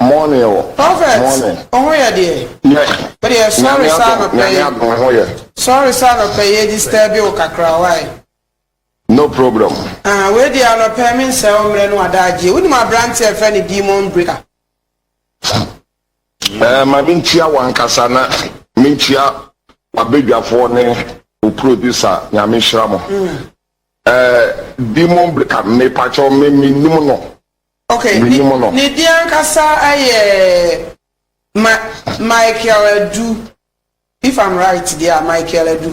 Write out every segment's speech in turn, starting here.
Morning. Prophet. Oh, yeah, dear. Yeah. But yeah, sorry, son of pay. Sorry, son of pay, disturb you, Kakra. Why? No problem. Where the other payment sell me no adaji. With my brand say friend demon breaker. My minchia wankasana minchia wabedwa for ne o producer nyame shramo. Demon breaker me pacho me minimum no. Okay, ni dia nkasa aye Michael Edu. If I'm right, there Michael Edu.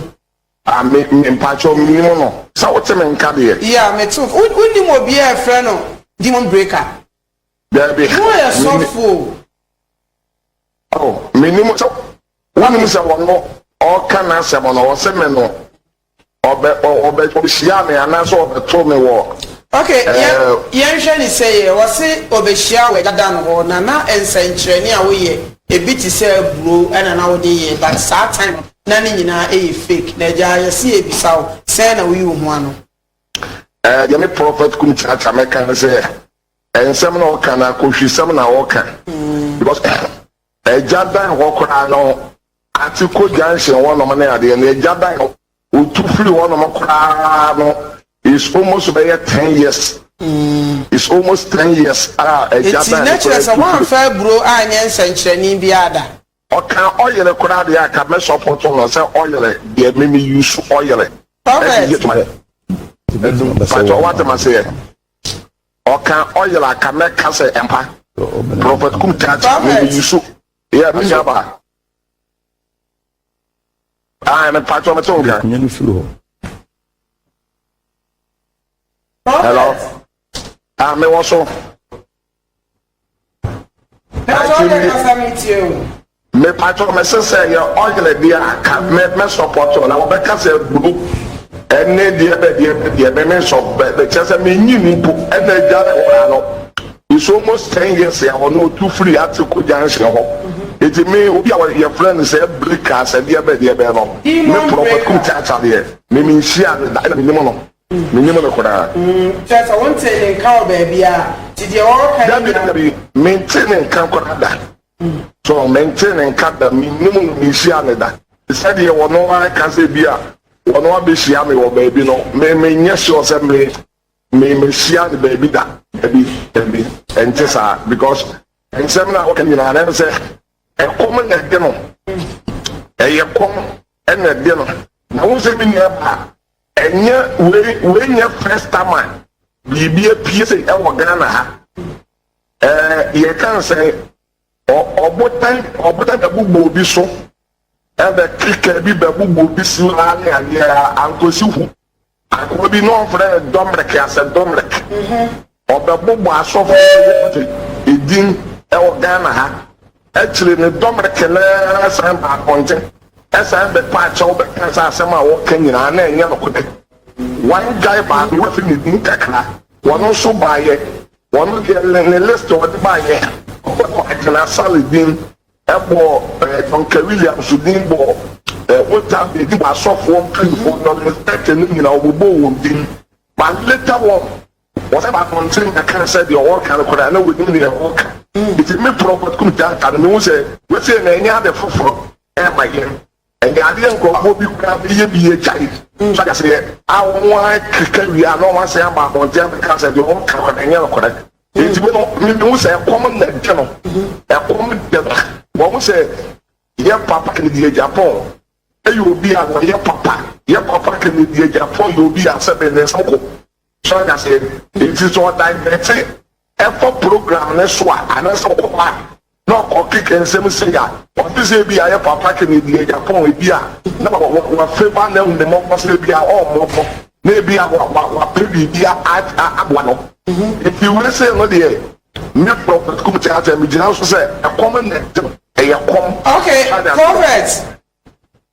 Me pacho minimum no. So what me nka de? Yeah, me too. Undi mo be a friend no demon breaker. There be. Who is so full? Oh, minimum so one is a one no all can answer no o se me no. Obe shia me anaso obe to me wo. Okay, yenhwe ni say we say obe shia we gada no ho na ensankyereni a we ye ebi ti say bro na na wo de ye but that time na ni nyina e fake na ja ye see ebi saw say na we hu ano. Ya me prophet kum chacha me kan say ensem na o kan akohwisem na o kan because ejadan ho kora no atiko junction wo no me na ade na ejadan o tu free wo no me kora no it's almost about 10 years. It's almost 10 years. It's natural. So one fair bro, I am century biada. Okay, oil the crowd. I can mess up on say oil. They make me use oil. Perfect. But what am I saying? Okay, oil I can make us a empire. Prophet Kumtat, maybe use. Yeah, me jaba. I am a part of my tongue. Hello. Me also. Me patro me say your oil dia can me support on our back say blue ene dia be me so be just me nyini po ene ja no it's almost 10 years ya no too free at ko junction ho it me obi your friend say break as dia be no me prophet come cha there me share that me no minimum no kora just I want to encounter baby did you all kind of maintain encounter that so maintain encounter minimum ni share that said you no one can say bia one one be share me or baby no me nyesho say me share the baby that baby and just because and some na can you know I say e come na de no e come and na de no na wo say me na enya we nya first time bibia pie e wo Ghana ha ye kan say obotan da bugbo bi so e be kike bi ba bugbo bi si la ya ankosi hu akọ bi no friend domrek ya se domrek oba bugbo asofo edin e wo Ghana ha actually ne domrek na san ba konje esa be patch o be kan sa asema wo kanyina na enya no kode one guy ba wo fi ni nkakra wono so baaye wono le list o de baaye ko akana salidin ebo Donke Williams din bo what time be ba sofo plan for no respect ni nyina obobo wo din but later on whatever continue I can say the work and ko na we din the work it me prophet come that and no say we say na enya de foforo e ma yen and the idea go be be a child so I say I want to we are no one say about on them because the work can enya correct it me say common na no e common what say your papa can be Japan you will be your papa can be Japan you will be a seven uncle so I say it is all that effort program next one and that's all no okay can say ya what is be your papa can be Japan be a na what favor na the more must be all more maybe what baby be a if you will say no there me prophet come to tell me just say a common okay, correct.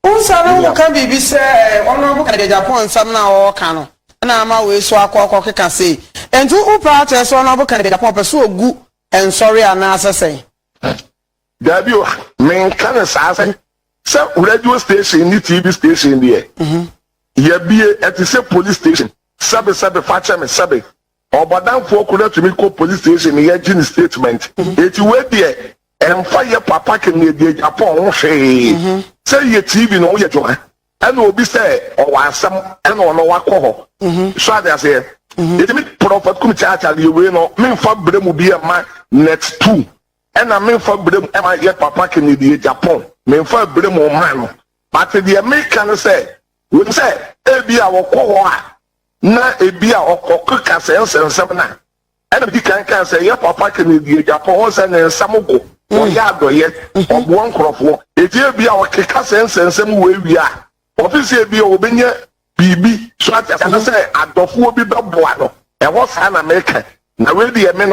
Unsano can be say one of the Japan some now or cano. And I'm always so I can say. And two parties one of the Japan so good and sorry and answer say. There you main can say some radio station, TV station there. Here be at the police station. Sabe facture me sabe. obodanfo kura to me ko police station ye gin statement eti we de emfa ye papa ke ne de Japan ho hwe say ye TV no ye joa ana obi say o wa asam ana ono wakọ ho so ade say eti me prophet kum chacha le we no me fa bremu bi ma net 2 ana me fa bremu e ma ye papa ke ne de Japan me fa bremu man no but the American say we say e bi a wakọ ho a na ebi a okoko ka sensem na ena bi kan say ye papa ke ne die Japan ho say ne nsamugo o ya adoye obo nkrofo eti ebi a okeka sensem we wi a office ebi o benye bibi so ati say adofo bi beboa no e wo sa na America na we die me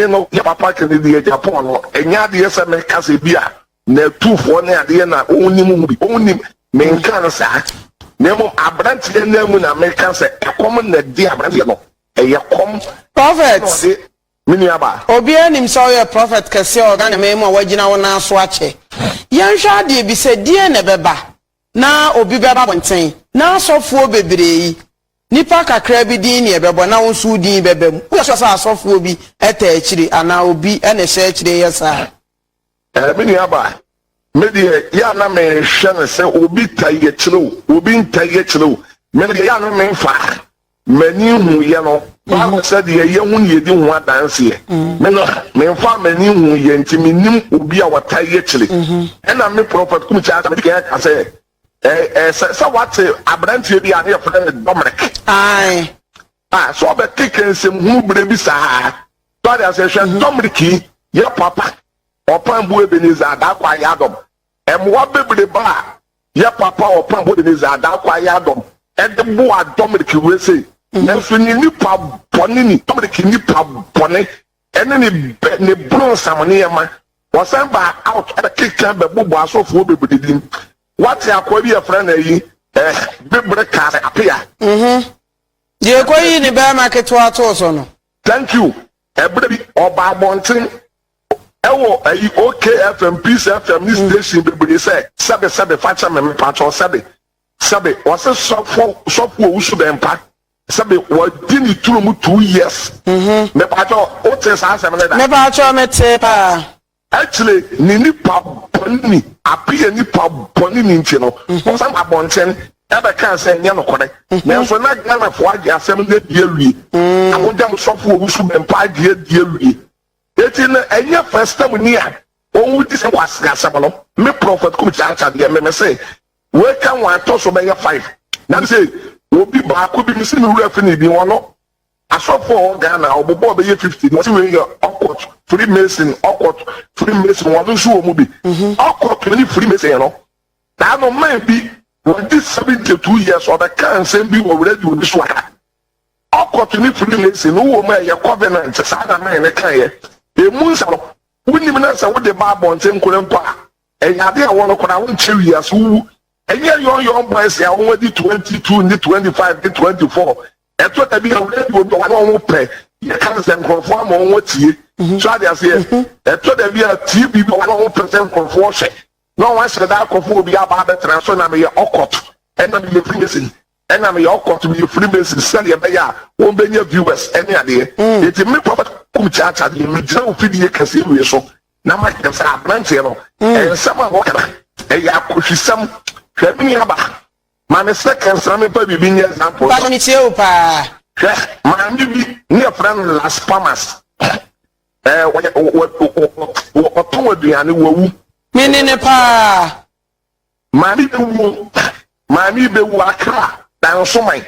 no ye papa ke ne die Japan no enya de say me ka say bi a na tufo na ade na onim bi onim me nkan sa nemo abrantie na mu na American say ekom na di abrantie no eyekom prophet mini aba obi anim so ye prophet kese o ga na memo wagina wona so ache yanhwa de bi se die na beba na obi beba bonten na asofuo bebree nipa kakra bi din ne bebo na wonsu din bebam wo so asofuo bi eta akiri ana obi ene hye akiri yesa mini aba media ya na me hwe se obi taye kiro obi ntaye kiro media ya na me fa mani hu ye no ba se de ye hu ye di hu adanse me no me fa mani hu ye ntimi nim obi a wataye kire na me prophet kum cha me ka say so what abrantie bi an ye friend Dominic ai so be kekensem hu bre bi sa so dey say Dominic ye papa opan bu Ebenezer adakwa yadom emwa bebre ba ye papa opan bu Ebenezer adakwa yadom edbu Dominic we say enso ni pa boni ni Dominic ni pa boni ene ni bron samani yama wasan ba out at kick be bubu asofo bebre din what yakwa bi e friend yi bebre kare apia je koyi ni ba market wa to so no thank you ebre bi oba bontin ewo ayi OKFM Peace FM ni station bebre say sabe facha me pacho sabe wase sofo usu dempa sabe wadi ni turu mu 2 years me pacho o te sa asem le da me pacho me te pa actually ni pa boni apia ni pa boni ni nti no o sam abonten ebe kan say nya no kore me so na gana fo agi asem de die wi amodam sofo usu dempa die wi eti na enye first time ni a onwu di se wasgasam no me prophet kum chacha de me say we kan wa to so be 5 na say obi ba ko bi mi se mi wura fini bi wono asofo Ghana obobo be 50 no say we okot Freemason won so mu bi okot ni Freemason no na no man bi won di 72 years or the can say bi wo ready wo so aka okot ni Freemason wo ma ye covenant sa na man ne kan ye emunsa no wunim na sa wo de ba bonten kolempo a enyade a wono kona won chewi asu enye yon boys ya won di 22 ni 25 ni 24 eto tabi a ready wo won pe ye kan se nkrofo am won tie so ade ase eto tabi a tv won percent nkrofo hwe no wan se da akofo obi aba be transfer na me ye okot ena me Freemason ena me okot me Freemason sell ye be ya won be nya viewers ene ade eti me prophet kum chacha de me jira ofidie kase we so na ma ke sa branche no sama ho kana ya kohwisam hwemi aba ma me second sama pa bibi nya example ba ni tie o pa ma bibi ni friend Las Palmas wo to aduane wawu mini ne pa ma mi be wu Accra dan so mai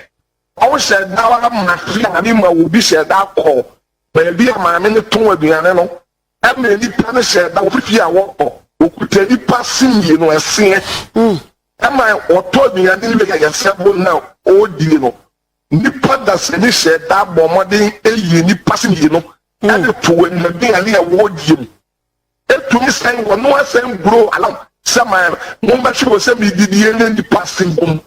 o se da wa ma fi na mi ma wo bi se da ko baby amaame ne ton aduane no ame ni pa ne se da ofifi a wo okuta ni passing ye no ese ama oto aduane ni be ya sebo na o di no ni pa da se ni se da bomode eyi ni passing ye no ade to na bi ale e wo di etu mi sai wo no asem bro alam sama mo ba shi wo se mi di ye ni passing bom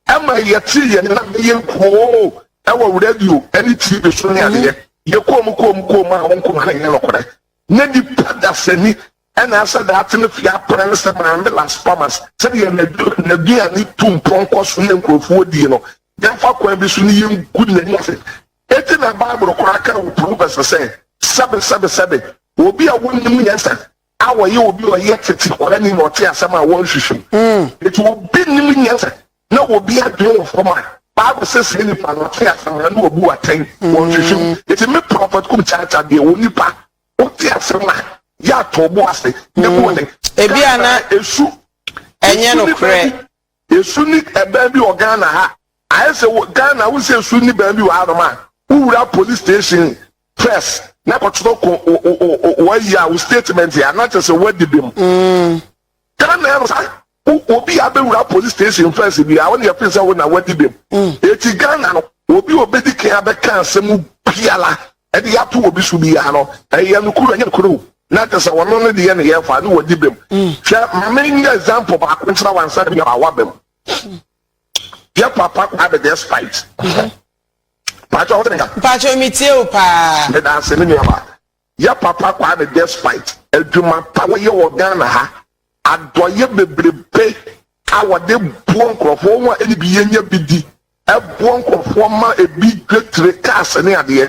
ama ye ti ye na ye ko e wo radio any TV so ni ade ye kom a won kom ha no kore na di pada sani ana asa da atene fia pran se man Las Palmas se ye na bia ni tumpon ko so ne nkrofo di no ya fa kwa bi so ni ye ngu na ni ase eti na Bible kora ka wo Proverbs say sebe obi a wonim nyansa awo ye obi o ye tete ora ni no te asem a won hwehwem eti obi nim nyansa na obi adwe wo foma Bible says ni pa no te asem na obi waten won hwehwem eti me prophet kum chacha de woni pa o te asem na ya to bo ase ne ko ne ebi ana esu enye no kre esu ni eba bi Ghana ha ayese Ghana wo se esu ni ba bi wa aroma wura police station first na kotoro ko o ya statement ya na just what did them Ghana obi abewura police station first bi a won ya pesa won na what did them eti Ghana no obi obedi kan abeka asem piala e de yato obi su bi ya no e ya no kuru anya kuru na just won no de ya na ya fa no what did them hwe many example ba kwentra wansa bi ba wabem ya papa have the spite Pacho mitio pa. Me dance ni niama. Ya papa kwa the despite. Eduma pa we ye Ghana ha. Adoye bebrebe awade buon krofo won eni bi yenya bidi. E buon krofo ma ebi gretre cars ne ade.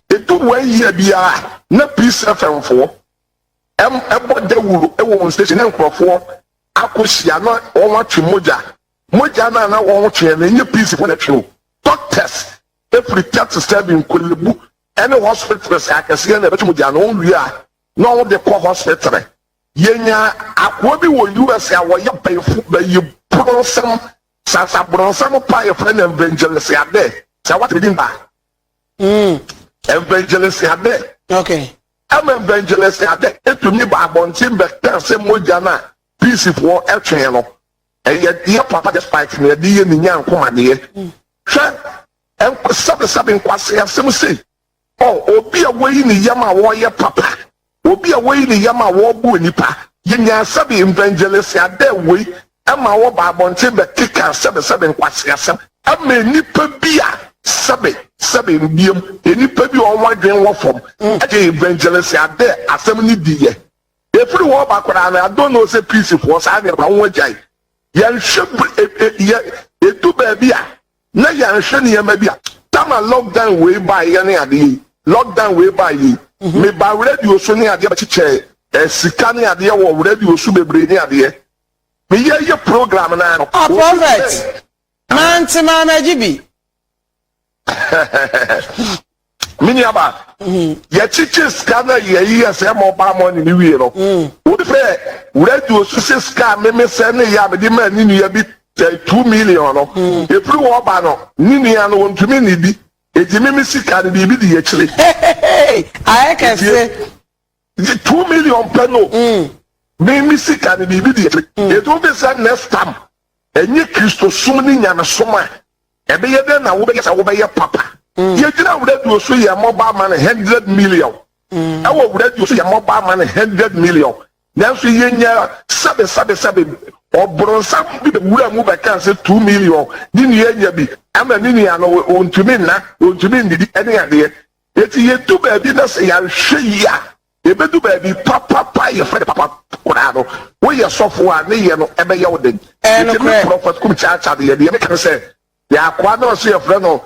Etu wan ye bia na peace FM fo. Ebo de wuru e won station na krofo akosia na won watwe moja na won twe na nye peace for na twe. Doctors every church step in Kulibu any hospital say akese na betu dia no wi a no de ko hospital yenya akwo bi wo US a wo ye payfu ba ye bronsam sasa bronsam pa ye friend evangelist ade say what did ba evangelist ade okay am evangelist ade etumi ba abontin be kan say moja na peace for etwen no e ye papa the spike na de ye ni nyan komade ye hwe en sabe nkwase asem sei obi a woyi ni yama wo ye papa obi a woyi ni yama wo bu nipa yenya sabe evangelist ade woyi ama wo ba bonte be kika sabe nkwase asem ama nipa bia sabe mbiem nipa bi on wadwen wo fom ade evangelist ade asem ni diye efiri wo ba kwara na don't know say peace for sa na ba won jai yan hwe etu ba bia na ya nhwe ne yama bia tama lockdown we by ya ne ade lockdown we by yi me ba radio so ne ade ba chiche sika ne ade wo radio so bebre ne ade me ye program na no prophet nanti ma majibi mini aba ye chiche sika na ye yi se mo ba mo ni wi no wo fe radio so se sika me se ne ya be di ma ni ya bi 2 million no efiri wo ba no nini ya no wontumi ni bi ejimi mi sika ni bi di ye chire I can say 2 million pe no mi sika ni bi di ye chire e to be say next time enye Kristo sum ni nyame soma e be ye den na wo be ye sa wo be ye papa ye jira wo radio so ye mobile man 100 million e wo radio so ye mobile man 100 million nanso ye nya sabe obronsa bi be wura mu be kan say 2 million ni ye nya bi ama ni ya no ontumi ndidi ene ya de eti ye tu ba bi na say ya hwe ya e be du ba bi papa ye fa papa kurado wo ye sofo a ne ye no e be ye woden eti prophet kum cha de ye me kan say ya kwa no so ye fra no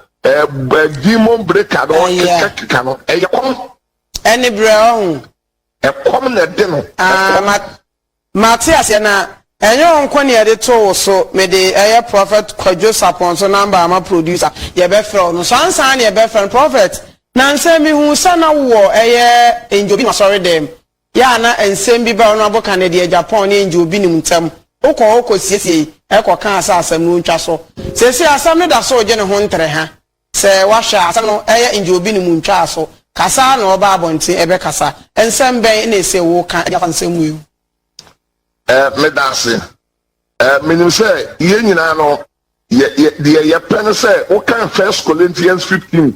demon breaker no keka no e ye kom eni bre ohun e kom na de no Matias na enyo nko ne yede to so me de prophet Kwadwo Sapon so number ama producer ye be frɛ no sansan ne ye be frɛ prophet na nsɛm bi hu sana wo enjobi masɔre dem ya na nsɛm bi ba no aboka ne de Japan ne enjobi nim ntam okɔ siesie ekɔ kan asasam no ntwa so siesie asam ne da so je ne ho ntere ha sɛ wahwɛ asam no enjobi nim ntwa so kasa na oba abonten ebe kasa nsɛm bɛn na ese wo kan ya nsɛm wu me dance menim say ye nyina no ye pen say o kan 1 Corinthians 15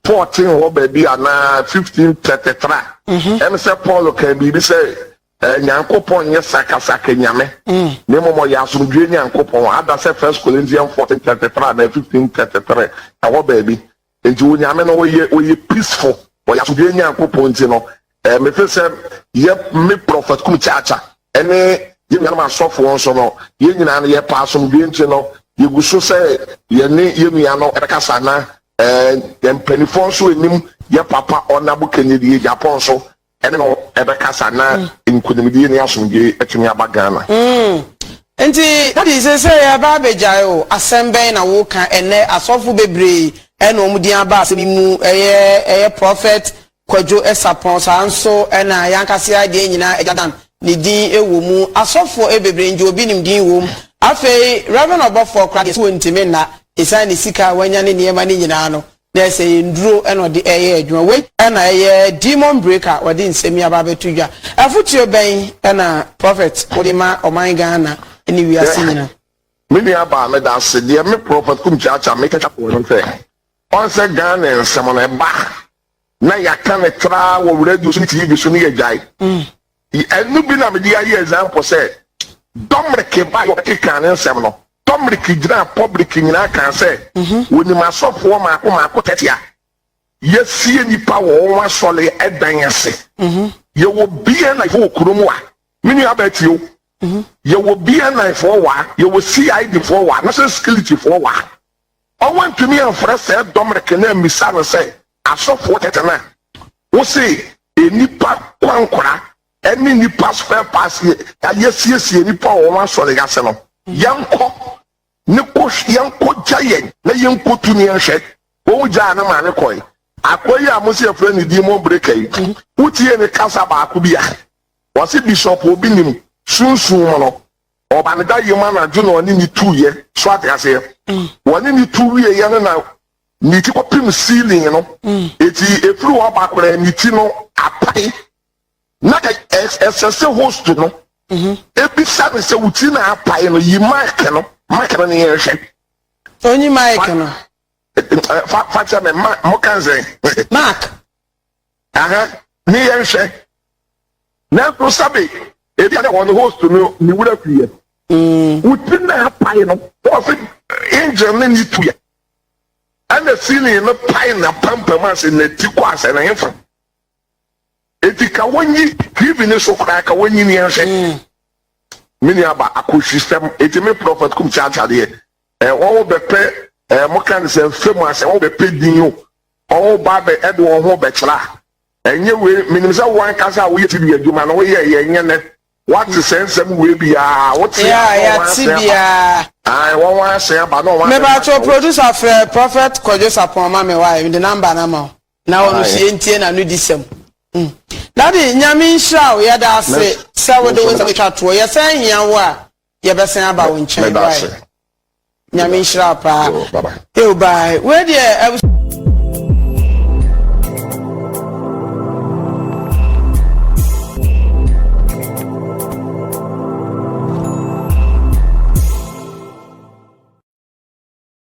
14 wo ba bi ana 15:33 em say Paul kan bi say nyankopon ye sakasaka nyame ne momo ya asomdwe nyankopon ada say 1 Corinthians 14:33 na 15:33 awo ba bi enti wo nyame no wo ye peaceful wo ya asomdwe nyankopon ti no me fe say ye me prophet kum chacha ene ye nyama sofo won no ye nyina no ye pa asomdwe nti no ye guso say ye ne ye nua no e kasa na mpanifo nso enim ye papa Honorable Kennedy Japan so ene no ebekasa na nkunimdie ne asomdie atumi abagana nti that is say ya ba bejae o asemben na wo kan ene asofo bebre ene omudi aba asemi mu eye prophet Kwadwo Esapon sanso ena yankase ade nyina ejadan ne din ewo mu asofo ebebre nje obi nim din wo mu afei Reverend Obofo kra so ntime na esan ne sika wanya ne niema ne nyina no na say nduro eno de eye adwuma we ena eye demon breaker wode nsemi aba betudwa afutio ben ena prophet odima oman Ghana eni wiase nyina mini aba me da se de me prophet kum chacha me kacha ko no fe on se Ghana nsemo na ba na yaka ne tra wo radio so TV so ne yajai enu bi na me di aye example say domreke ba yo kika ne nsem no domreke gira public nyina kan say woni masofo ma ko tetia yesie nipa wo wa sole edan ase ye wo bia na fo kurom wa mini abati o ye wo bia na fo wa ye wo CID fo wa national security fo wa o want to me and for say domreke na misa no say asofo tetana wo say enipa kwankora eni nipa spare pass ye yesie nipa wo wa sole gase no yanko ne ko yanko jayen na yanko tuni enhwe wo ja na ma ne koi akoyi amusi efre ni demon breaker yi utie ne kasa ba akubia wasi bishop obi nim sunsun mo no oba ne da yema na ju no ni 2 ye so ate ase woni ni 2 ye ye na ni ti ko pim ceiling no eti efru wa ba kora ni ti no apai na ka ss host no ebi sabe se uti na apai no yi mic no ne ye hwe onyi mic no Facha me mo kanze Mark aha ni yenhwe na ko sabe e dia won host no ni wura kuye uti na pai no o se angel ni tuya and the ceiling no pai na pampa ma se na ti kwa se na yefa etika wonyi give ni so kra ka wonyi ni yenhwe mini aba akosystem etime prophet kum chacha de wo bepe mo kan se famous wo be pedin o ba be edo ho be kra enye we minim se wan kasa wo yeti bi aduma no wo ye enye ne what sensem we bia what ya tibia wo wan se ba no wan me ba to producer of prophet Kwadwo Esapon ma me wa the number na ma na wo no sie ntie na no disem daddy nyame nhira o ya da se se wo de wo se twa to ye san hia wo a ye be san aba wo nchen right nyame nhira pa bye bye we there